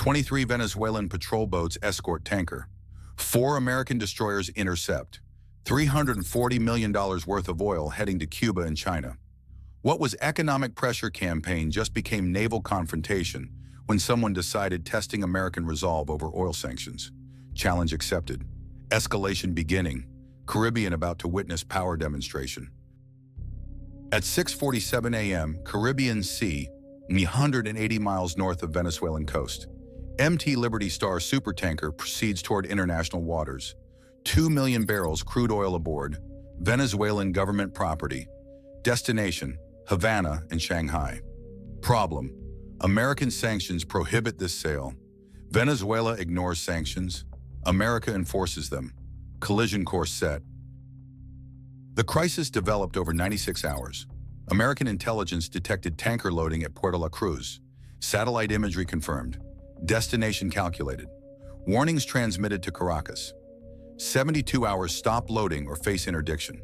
23 Venezuelan patrol boats escort tanker. 4 American destroyers intercept. $340 million worth of oil heading to Cuba and China. What was economic pressure campaign just became naval confrontation when someone decided testing American resolve over oil sanctions. Challenge accepted. Escalation beginning. Caribbean about to witness power demonstration. At 6:47 a.m., Caribbean Sea, 180 miles north of Venezuelan coast. MT Liberty Star supertanker proceeds toward international waters. 2 million barrels crude oil aboard. Venezuelan government property. Destination, Havana and Shanghai. Problem: American sanctions prohibit this sale. Venezuela ignores sanctions. America enforces them. Collision course set. The crisis developed over 96 hours. American intelligence detected tanker loading at Puerto La Cruz. Satellite imagery confirmed. Destination calculated. Warnings transmitted to Caracas. 72 hours stop loading or face interdiction.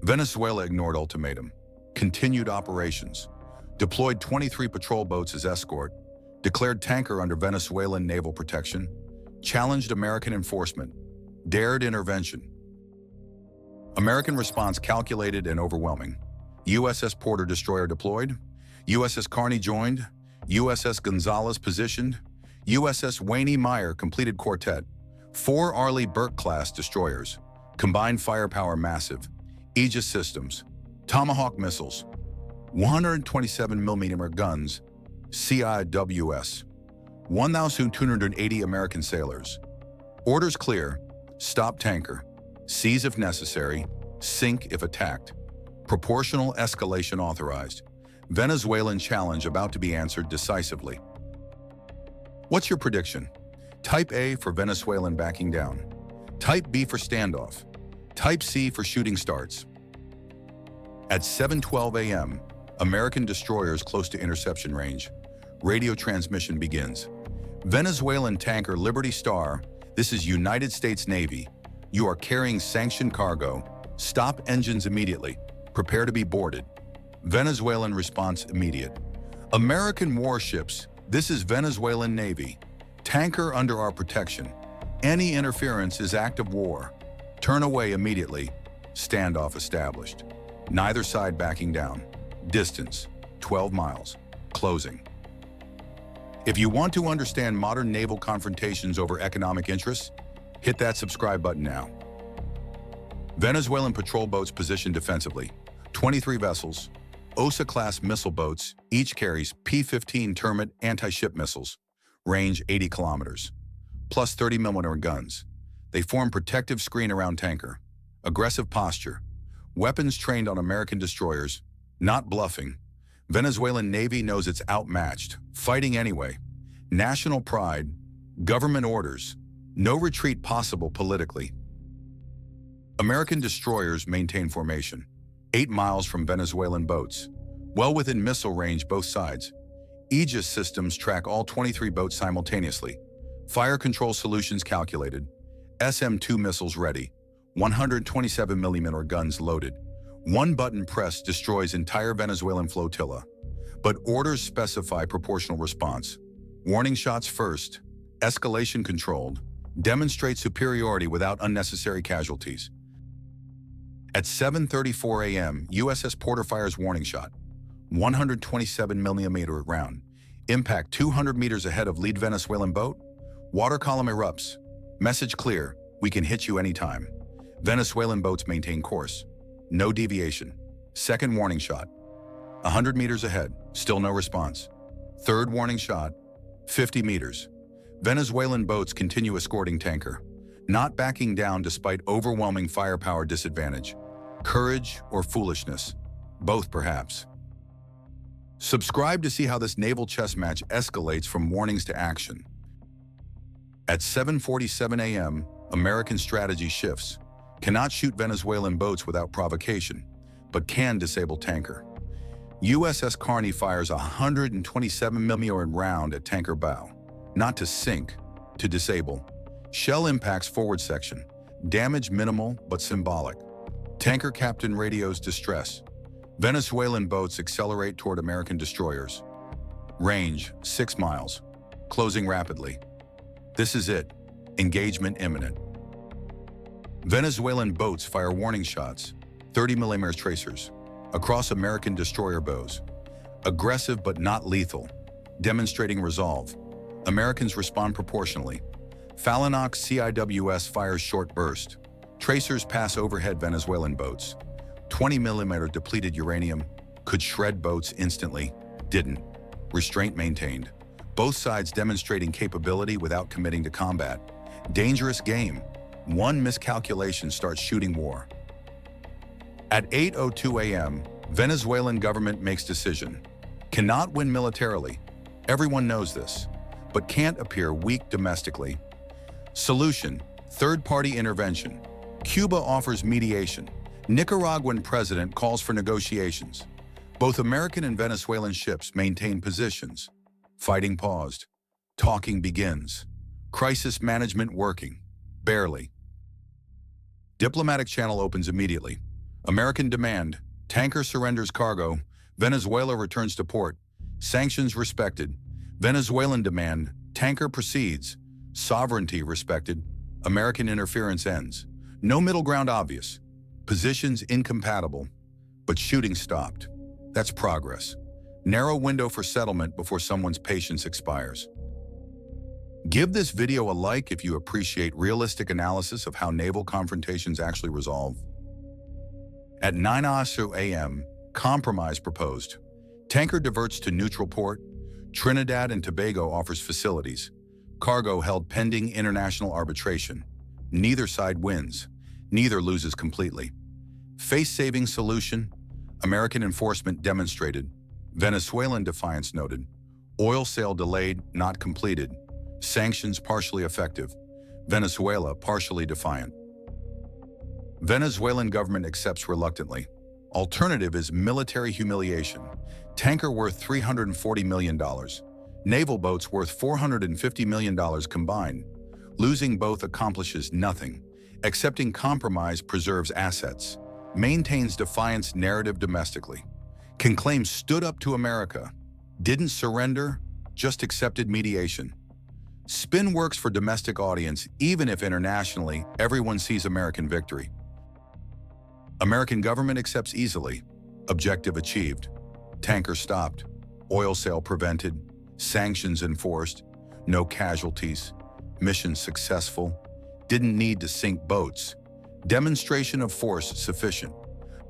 Venezuela ignored ultimatum. Continued operations. Deployed 23 patrol boats as escort. Declared tanker under Venezuelan naval protection. Challenged American enforcement. Dared intervention. American response calculated and overwhelming. USS Porter destroyer deployed. USS Carney joined. USS Gonzalez positioned. USS Wayne Meyer completed quartet. 4 Arleigh Burke-class destroyers. Combined firepower massive. Aegis systems. Tomahawk missiles. 127mm guns. CIWS. 1,280 American sailors. Orders clear. Stop tanker. Seize if necessary. Sink if attacked. Proportional escalation authorized. Venezuelan challenge about to be answered decisively. What's your prediction? Type A for Venezuelan backing down. Type B for standoff. Type C for shooting starts. At 7:12 a.m., American destroyers close to interception range. Radio transmission begins. Venezuelan tanker Liberty Star, this is United States Navy. You are carrying sanctioned cargo. Stop engines immediately. Prepare to be boarded. Venezuelan response immediate. American warships, this is Venezuelan Navy. Tanker under our protection. Any interference is act of war. Turn away immediately. Standoff established. Neither side backing down. Distance, 12 miles. Closing. If you want to understand modern naval confrontations over economic interests, hit that subscribe button now. Venezuelan patrol boats positioned defensively. 23 vessels. OSA-class missile boats, each carries P-15 Termit anti-ship missiles. Range 80 kilometers. Plus 30mm guns. They form protective screen around tanker. Aggressive posture. Weapons trained on American destroyers. Not bluffing. Venezuelan Navy knows it's outmatched. Fighting anyway. National pride. Government orders. No retreat possible politically. American destroyers maintain formation. 8 miles from Venezuelan boats. Well within missile range both sides. Aegis systems track all 23 boats simultaneously. Fire control solutions calculated. SM-2 missiles ready. 127mm guns loaded. One button press destroys entire Venezuelan flotilla. But orders specify proportional response. Warning shots first. Escalation controlled. Demonstrate superiority without unnecessary casualties. At 7:34 a.m., USS Porter fires warning shot. 127mm round. Impact 200 meters ahead of lead Venezuelan boat. Water column erupts. Message clear. We can hit you anytime. Venezuelan boats maintain course. No deviation. Second warning shot. 100 meters ahead. Still no response. Third warning shot. 50 meters. Venezuelan boats continue escorting tanker. Not backing down despite overwhelming firepower disadvantage. Courage or foolishness? Both perhaps. Subscribe to see how this naval chess match escalates from warnings to action. At 7:47 a.m., American strategy shifts. Cannot shoot Venezuelan boats without provocation, but can disable tanker. USS Carney fires a 127mm round at tanker bow. Not to sink, to disable. Shell impacts forward section. Damage minimal but symbolic. Tanker captain radios distress. Venezuelan boats accelerate toward American destroyers. Range 6 miles. closing rapidly. This is it. Engagement imminent. Venezuelan boats fire warning shots, 30mm tracers, across American destroyer bows. Aggressive but not lethal, demonstrating resolve. Americans respond proportionally. Falinox CIWS fires short burst. Tracers pass overhead Venezuelan boats. 20mm depleted uranium could shred boats instantly. Didn't. Restraint maintained. Both sides demonstrating capability without committing to combat. Dangerous game. One miscalculation starts shooting war. At 8:02 a.m., Venezuelan government makes decision. Cannot win militarily. Everyone knows this, but can't appear weak domestically. Solution: third-party intervention. Cuba offers mediation. Nicaraguan president calls for negotiations. Both American and Venezuelan ships maintain positions. Fighting paused. Talking begins. Crisis management working. Barely. Diplomatic channel opens immediately. American demand. Tanker surrenders cargo. Venezuela returns to port. Sanctions respected. Venezuelan demand. Tanker proceeds. Sovereignty respected. American interference ends. No middle ground obvious. Positions incompatible. But shooting stopped. That's progress. Narrow window for settlement before someone's patience expires. Give this video a like if you appreciate realistic analysis of how naval confrontations actually resolve. At 9:00 a.m., compromise proposed. Tanker diverts to neutral port. Trinidad and Tobago offers facilities. Cargo held pending international arbitration. Neither side wins. Neither loses completely. Face-saving solution. American enforcement demonstrated. Venezuelan defiance noted. Oil sale delayed, not completed. Sanctions partially effective. Venezuela partially defiant. Venezuelan government accepts reluctantly. Alternative is military humiliation. Tanker worth $340 million. Naval boats worth $450 million combined. Losing both accomplishes nothing. Accepting compromise preserves assets. Maintains defiance narrative domestically. Can claim stood up to America. Didn't surrender, just accepted mediation. Spin works for domestic audience even if internationally everyone sees American victory. American government accepts easily. Objective achieved. Tanker stopped. Oil sale prevented. Sanctions enforced. No casualties. Mission successful. Didn't need to sink boats. Demonstration of force sufficient.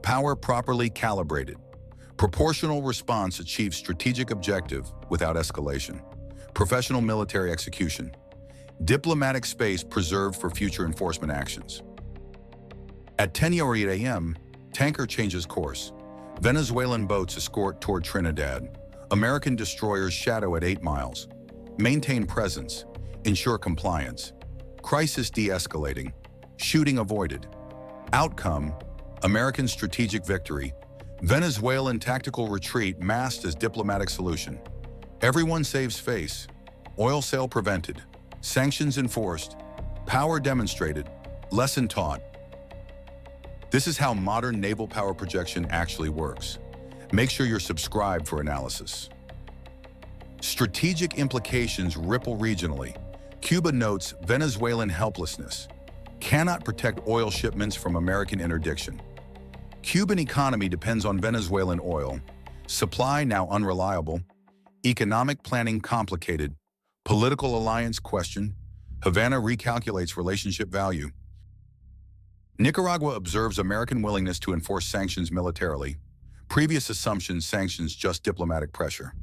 Power properly calibrated. Proportional response achieves strategic objective without escalation. Professional military execution. Diplomatic space preserved for future enforcement actions. At 10:08 a.m., tanker changes course. Venezuelan boats escort toward Trinidad. American destroyers shadow at 8 miles. Maintain presence. Ensure compliance. Crisis de-escalating. Shooting avoided. Outcome: American strategic victory. Venezuelan tactical retreat masked as diplomatic solution. Everyone saves face. Oil sale prevented. Sanctions enforced. Power demonstrated. Lesson taught. This is how modern naval power projection actually works. Make sure you're subscribed for analysis. Strategic implications ripple regionally. Cuba notes Venezuelan helplessness. Cannot protect oil shipments from American interdiction. Cuban economy depends on Venezuelan oil. Supply now unreliable. Economic planning complicated. Political alliance questioned. Havana recalculates relationship value. Nicaragua observes American willingness to enforce sanctions militarily. Previous assumptions sanctions just diplomatic pressure.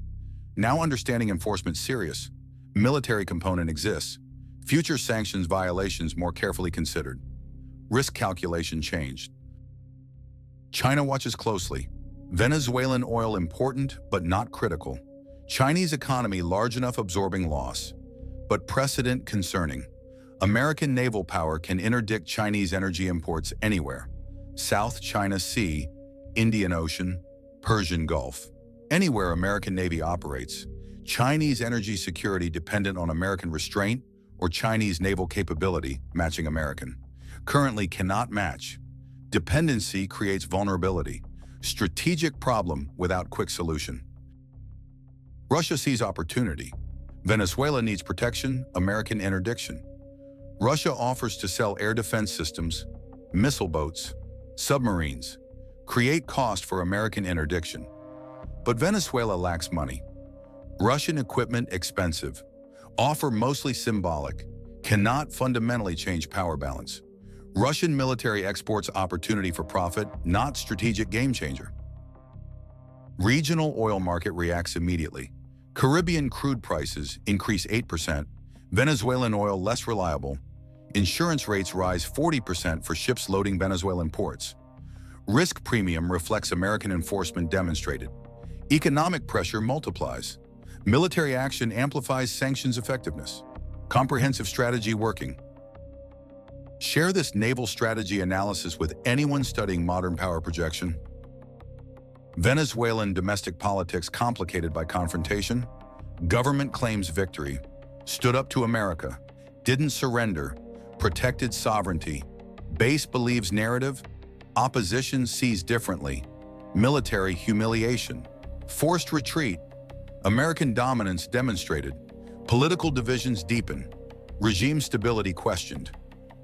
Now understanding enforcement serious. Military component exists. Future sanctions violations more carefully considered. Risk calculation changed. China watches closely. Venezuelan oil important but not critical. Chinese economy large enough absorbing loss. But precedent concerning. American naval power can interdict Chinese energy imports anywhere. South China Sea, Indian Ocean, Persian Gulf. Anywhere American Navy operates. Chinese energy security dependent on American restraint or Chinese naval capability matching American. Currently cannot match. Dependency creates vulnerability. Strategic problem without quick solution. Russia sees opportunity. Venezuela needs protection, American interdiction. Russia offers to sell air defense systems, missile boats, submarines, create cost for American interdiction. But Venezuela lacks money. Russian equipment expensive, offer mostly symbolic, cannot fundamentally change power balance. Russian military exports opportunity for profit, not strategic game changer. Regional oil market reacts immediately. Caribbean crude prices increase 8%, Venezuelan oil less reliable, insurance rates rise 40% for ships loading Venezuelan ports. Risk premium reflects American enforcement demonstrated. Economic pressure multiplies. Military action amplifies sanctions effectiveness. Comprehensive strategy working. Share this naval strategy analysis with anyone studying modern power projection. Venezuelan domestic politics complicated by confrontation. Government claims victory. Stood up to America. Didn't surrender. Protected sovereignty. Base believes narrative. Opposition sees differently. Military humiliation. Forced retreat. American dominance demonstrated. Political divisions deepen. Regime stability questioned.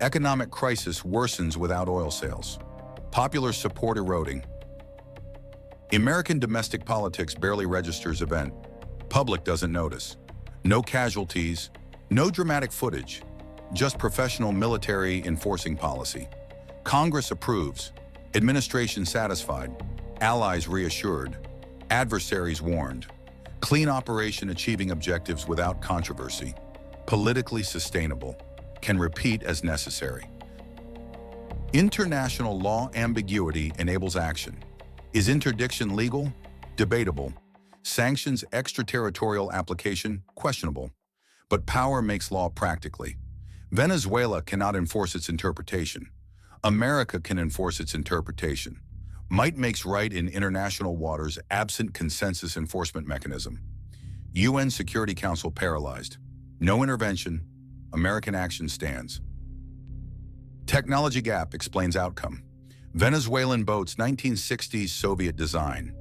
Economic crisis worsens without oil sales. Popular support eroding. American domestic politics barely registers event. Public doesn't notice. No casualties, no dramatic footage, just professional military enforcing policy. Congress approves, administration satisfied, allies reassured, adversaries warned. Clean operation achieving objectives without controversy. Politically sustainable. Can repeat as necessary. International law ambiguity enables action. Is interdiction legal? Debatable. Sanctions extraterritorial application? Questionable. But power makes law practically. Venezuela cannot enforce its interpretation. America can enforce its interpretation. Might makes right in international waters absent consensus enforcement mechanism. UN Security Council paralyzed. No intervention. American action stands. Technology gap explains outcome. Venezuelan boats 1960s Soviet design.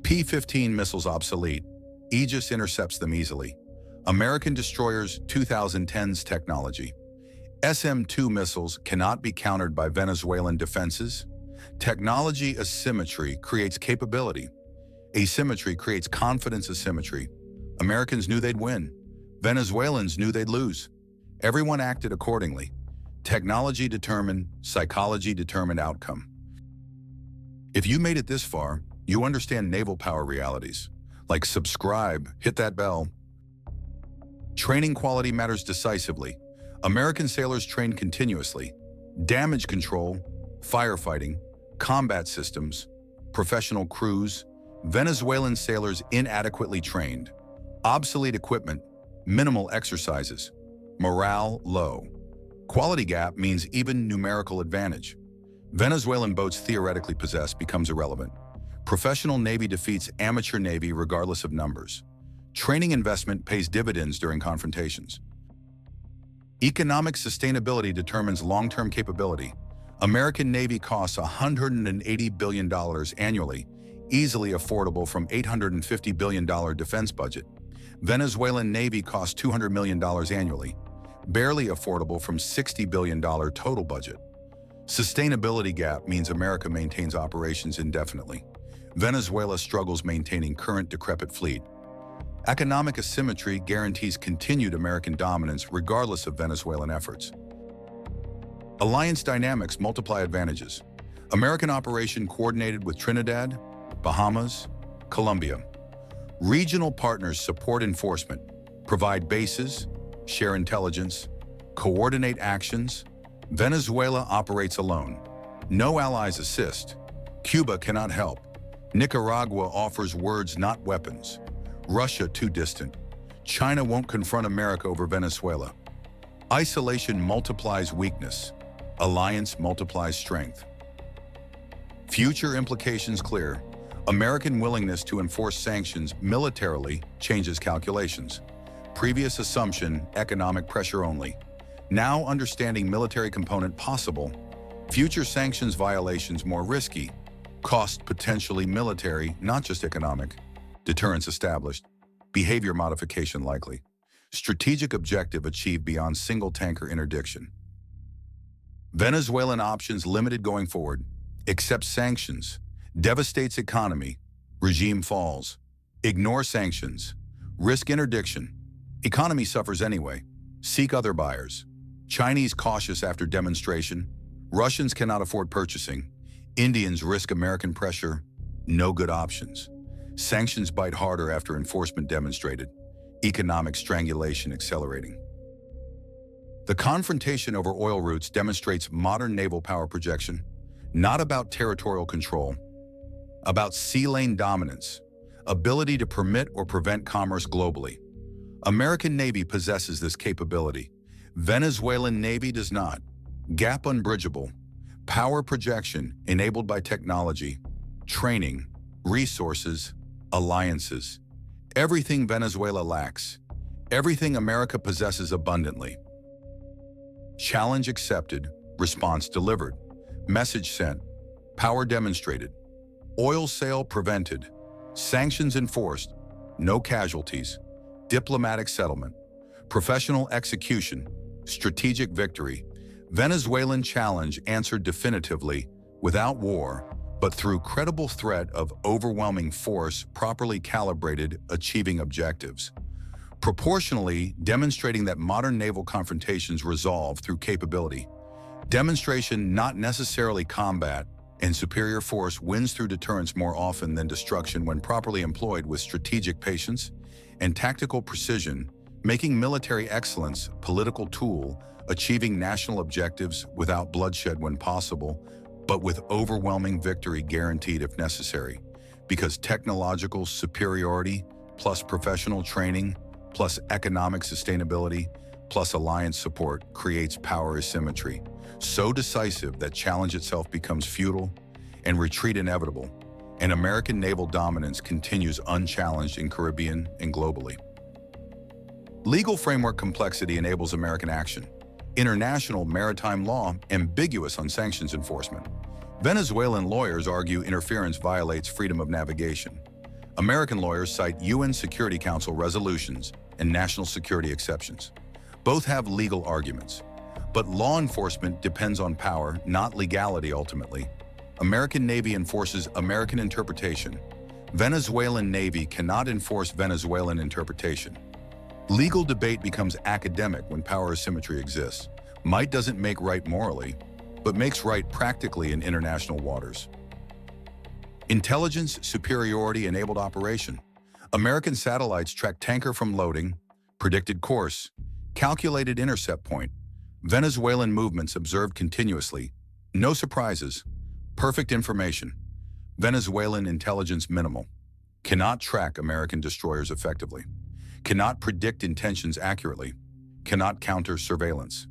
P-15 missiles obsolete. Aegis intercepts them easily. American destroyers 2010s technology. SM-2 missiles cannot be countered by Venezuelan defenses. Technology asymmetry creates capability. Asymmetry creates confidence asymmetry. Americans knew they'd win. Venezuelans knew they'd lose. Everyone acted accordingly. Technology determined, psychology determined outcome. If you made it this far, you understand naval power realities. Like subscribe, hit that bell. Training quality matters decisively. American sailors train continuously. Damage control, firefighting, combat systems, professional crews, Venezuelan sailors inadequately trained. Obsolete equipment, minimal exercises, morale low. Quality gap means even numerical advantage. Venezuelan boats theoretically possessed becomes irrelevant. Professional Navy defeats amateur Navy regardless of numbers. Training investment pays dividends during confrontations. Economic sustainability determines long-term capability. American Navy costs $180 billion annually, easily affordable from $850 billion defense budget. Venezuelan Navy costs $200 million annually, barely affordable from $60 billion total budget. Sustainability gap means America maintains operations indefinitely. Venezuela struggles maintaining current decrepit fleet. Economic asymmetry guarantees continued American dominance regardless of Venezuelan efforts. Alliance dynamics multiply advantages. American operation coordinated with Trinidad, Bahamas, Colombia. Regional partners support enforcement, provide bases, share intelligence, coordinate actions. Venezuela operates alone. No allies assist. Cuba cannot help. Nicaragua offers words, not weapons. Russia too distant. China won't confront America over Venezuela. Isolation multiplies weakness. Alliance multiplies strength. Future implications clear. American willingness to enforce sanctions militarily changes calculations. Previous assumption, economic pressure only. Now understanding military component possible. Future sanctions violations more risky. Cost potentially military, not just economic. Deterrence established. Behavior modification likely. Strategic objective achieved beyond single tanker interdiction. Venezuelan options limited going forward. Accept sanctions. Devastates economy. Regime falls. Ignore sanctions. Risk interdiction. Economy suffers anyway. Seek other buyers. Chinese cautious after demonstration. Russians cannot afford purchasing. Indians risk American pressure. No good options. Sanctions bite harder after enforcement demonstrated. Economic strangulation accelerating. The confrontation over oil routes demonstrates modern naval power projection, not about territorial control, about sea lane dominance, ability to permit or prevent commerce globally. American Navy possesses this capability. Venezuelan Navy does not. Gap unbridgeable. Power projection enabled by technology, training, resources, alliances. Everything Venezuela lacks. Everything America possesses abundantly. Challenge accepted, response delivered. Message sent, power demonstrated. Oil sale prevented. Sanctions enforced, no casualties. Diplomatic settlement. Professional execution, strategic victory. Venezuelan challenge answered definitively, without war, but through credible threat of overwhelming force properly calibrated, achieving objectives. Proportionally demonstrating that modern naval confrontations resolve through capability. Demonstration not necessarily combat, and superior force wins through deterrence more often than destruction when properly employed with strategic patience and tactical precision, making military excellence political tool, achieving national objectives without bloodshed when possible, but with overwhelming victory guaranteed if necessary, because technological superiority plus professional training plus economic sustainability plus alliance support creates power asymmetry, so decisive that challenge itself becomes futile and retreat inevitable, and American naval dominance continues unchallenged in Caribbean and globally. Legal framework complexity enables American action. International maritime law ambiguous on sanctions enforcement. Venezuelan lawyers argue interference violates freedom of navigation. American lawyers cite UN Security Council resolutions and national security exceptions. Both have legal arguments, but law enforcement depends on power, not legality ultimately. American Navy enforces American interpretation. Venezuelan Navy cannot enforce Venezuelan interpretation. Legal debate becomes academic when power asymmetry exists. Might doesn't make right morally, but makes right practically in international waters. Intelligence superiority enabled operation. American satellites track tanker from loading, predicted course, calculated intercept point. Venezuelan movements observed continuously. No surprises. Perfect information. Venezuelan intelligence minimal. Cannot track American destroyers effectively. Cannot predict intentions accurately. Cannot counter surveillance.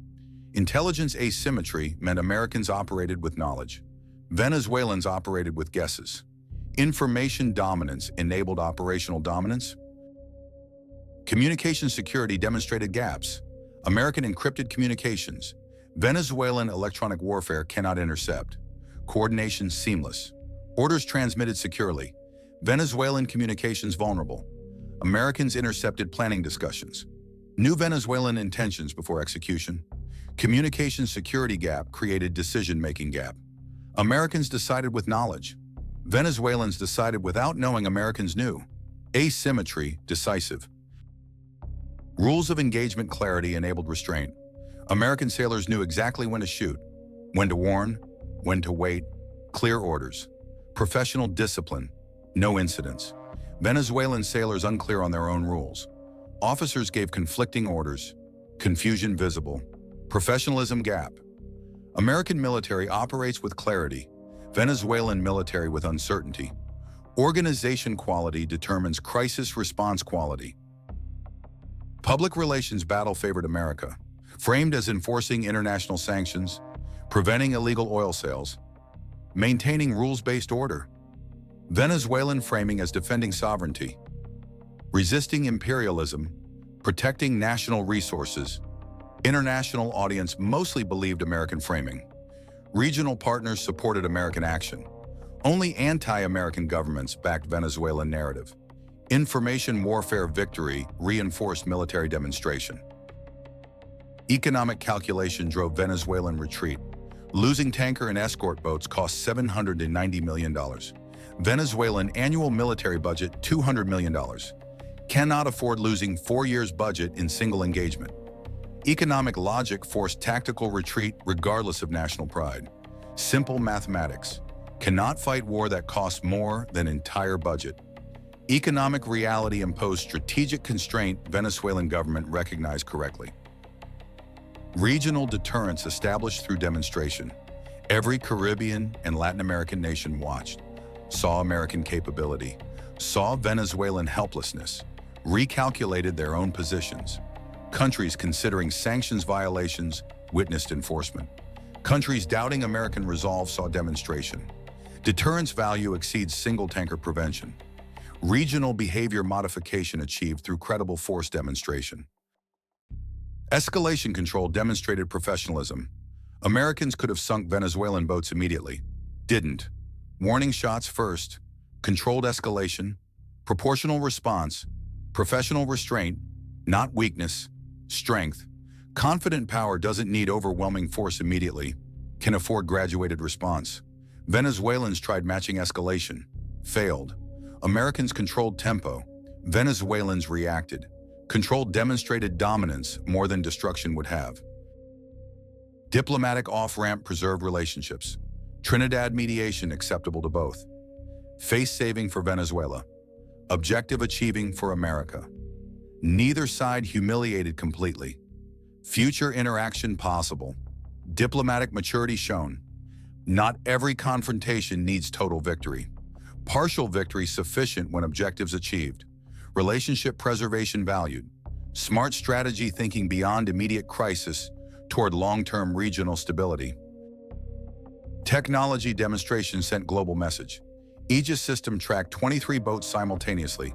Intelligence asymmetry meant Americans operated with knowledge. Venezuelans operated with guesses. Information dominance enabled operational dominance. Communication security demonstrated gaps. American encrypted communications. Venezuelan electronic warfare cannot intercept. Coordination seamless. Orders transmitted securely. Venezuelan communications vulnerable. Americans intercepted planning discussions. New Venezuelan intentions before execution. Communication security gap created decision-making gap. Americans decided with knowledge. Venezuelans decided without knowing Americans knew. Asymmetry, decisive. Rules of engagement clarity enabled restraint. American sailors knew exactly when to shoot, when to warn, when to wait, clear orders. Professional discipline, no incidents. Venezuelan sailors unclear on their own rules. Officers gave conflicting orders, confusion visible. Professionalism gap. American military operates with clarity. Venezuelan military with uncertainty. Organization quality determines crisis response quality. Public relations battle favored America, framed as enforcing international sanctions, preventing illegal oil sales, maintaining rules-based order. Venezuelan framing as defending sovereignty, resisting imperialism, protecting national resources. International audience mostly believed American framing. Regional partners supported American action. Only anti-American governments backed Venezuelan narrative. Information warfare victory reinforced military demonstration. Economic calculation drove Venezuelan retreat. Losing tanker and escort boats cost $790 million. Venezuelan annual military budget $200 million. Cannot afford losing 4 years' budget in single engagement. Economic logic forced tactical retreat regardless of national pride. Simple mathematics. Cannot fight war that costs more than entire budget. Economic reality imposed strategic constraint Venezuelan government recognized correctly. Regional deterrence established through demonstration. Every Caribbean and Latin American nation watched, saw American capability, saw Venezuelan helplessness, recalculated their own positions. Countries considering sanctions violations witnessed enforcement. Countries doubting American resolve saw demonstration. Deterrence value exceeds single tanker prevention. Regional behavior modification achieved through credible force demonstration. Escalation control demonstrated professionalism. Americans could have sunk Venezuelan boats immediately. Didn't. Warning shots first. Controlled escalation. Proportional response. Professional restraint. Not weakness. Strength. Confident power doesn't need overwhelming force immediately. Can afford graduated response. Venezuelans tried matching escalation. Failed. Americans controlled tempo. Venezuelans reacted. Control demonstrated dominance more than destruction would have. Diplomatic off-ramp preserved relationships. Trinidad mediation acceptable to both. Face saving for Venezuela. Objective achieving for America. Neither side humiliated completely. Future interaction possible. Diplomatic maturity shown. Not every confrontation needs total victory. Partial victory sufficient when objectives achieved. Relationship preservation valued. Smart strategy thinking beyond immediate crisis toward long-term regional stability. Technology demonstration sent global message. Aegis system tracked 23 boats simultaneously.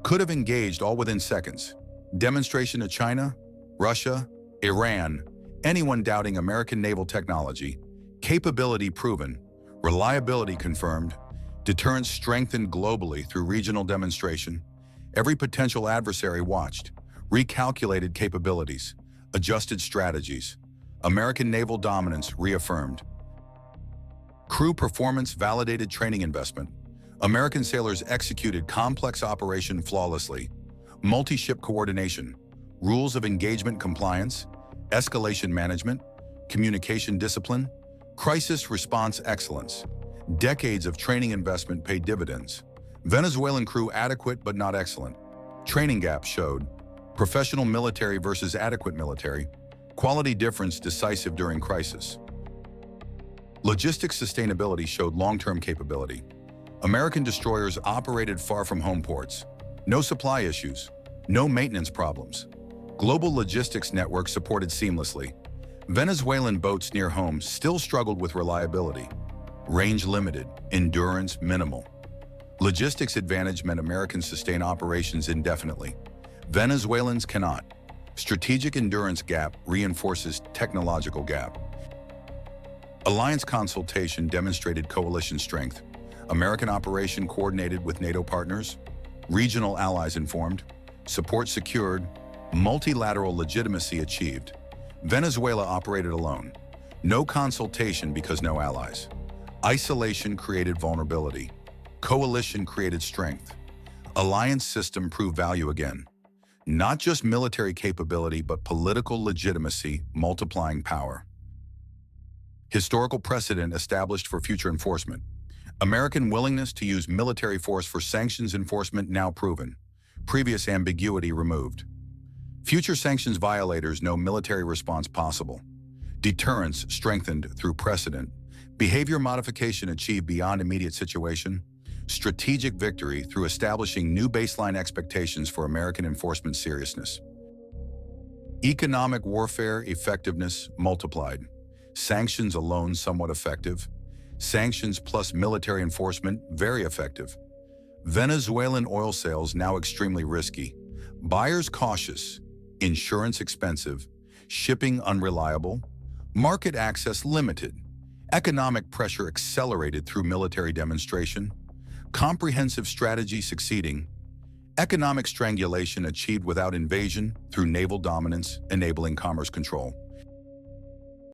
Could have engaged all within seconds. Demonstration to China, Russia, Iran, anyone doubting American naval technology. Capability proven. Reliability confirmed. Deterrence strengthened globally through regional demonstration. Every potential adversary watched, recalculated capabilities, adjusted strategies. American naval dominance reaffirmed. Crew performance validated training investment. American sailors executed complex operation flawlessly. Multi-ship coordination, rules of engagement compliance, escalation management, communication discipline, crisis response excellence. Decades of training investment paid dividends. Venezuelan crew adequate but not excellent. Training gap showed. Professional military versus adequate military. Quality difference decisive during crisis. Logistics sustainability showed long-term capability. American destroyers operated far from home ports. No supply issues. No maintenance problems. Global logistics networks supported seamlessly. Venezuelan boats near home still struggled with reliability. Range limited. Endurance minimal. Logistics advantage meant Americans sustain operations indefinitely. Venezuelans cannot. Strategic endurance gap reinforces technological gap. Alliance consultation demonstrated coalition strength. American operation coordinated with NATO partners. Regional allies informed. Support secured. Multilateral legitimacy achieved. Venezuela operated alone. No consultation because no allies. Isolation created vulnerability. Coalition created strength. Alliance system proved value again. Not just military capability, but political legitimacy, multiplying power. Historical precedent established for future enforcement. American willingness to use military force for sanctions enforcement now proven. Previous ambiguity removed. Future sanctions violators know military response possible. Deterrence strengthened through precedent. Behavior modification achieved beyond immediate situation. Strategic victory through establishing new baseline expectations for American enforcement seriousness. Economic warfare effectiveness multiplied. Sanctions alone somewhat effective. Sanctions plus military enforcement very effective. Venezuelan oil sales now extremely risky. Buyers cautious. Insurance expensive. Shipping unreliable. Market access limited. Economic pressure accelerated through military demonstration. Comprehensive strategy succeeding. Economic strangulation achieved without invasion through naval dominance, enabling commerce control.